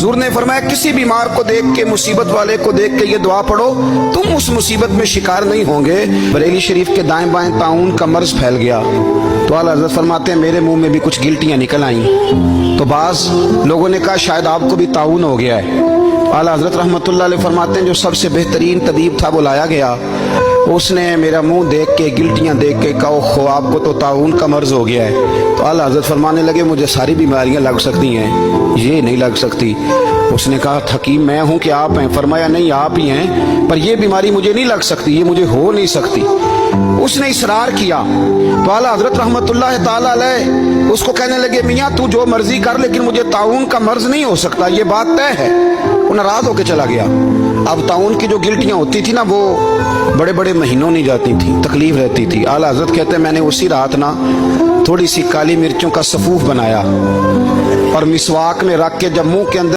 हुजूर ने फरमाया किसी बीमार को देख के, मुसीबत वाले को देख के ये दुआ पढ़ो, तुम उस मुसीबत में शिकार नहीं होंगे। बरेली शरीफ के दाएं बाएं ताउन का मर्ज फैल गया तो आला हज़रत फरमाते हैं मेरे मुंह में भी कुछ गिल्टियां निकल आईं। तो बाज लोगों ने कहा शायद आपको भी ताउन हो गया है। आला हज़रत रहमतुल्लाह अलैह फरमाते हैं जो सबसे बेहतरीन तबीब था वो लाया गया, उसने मेरा मुंह देख के, गिल्टियां देख के कहा ओहो आपको तो ताउन का मर्ज हो गया है। तो आला हज़रत फरमाने लगे मुझे सारी बीमारियां लग सकती हैं, ये नहीं लग सकती। उसने कहा हकीम मैं हूं कि आप हैं? फरमाया नहीं आप ही हैं, पर ये बीमारी मुझे नहीं लग सकती, ये मुझे हो नहीं सकती। उसने इसरार किया तो आला हज़रत रहमतुल्लाह ताला अलैह उसको कहने लगे मियाँ तू जो मर्जी कर लेकिन मुझे ताउन का मर्ज नहीं हो सकता, ये बात तय है। वो नाराज होकर चला गया। अब ताउन की जो गिल्टियां होती थी ना वो बड़े बड़े महीनों नहीं जाती थी, तकलीफ रहती थी। आला हज़रत कहते हैं मैंने उसी रात ना थोड़ी सी काली मिर्चों का सफूफ बनाया और मिसवाक में रख के जब मुंह के अंदर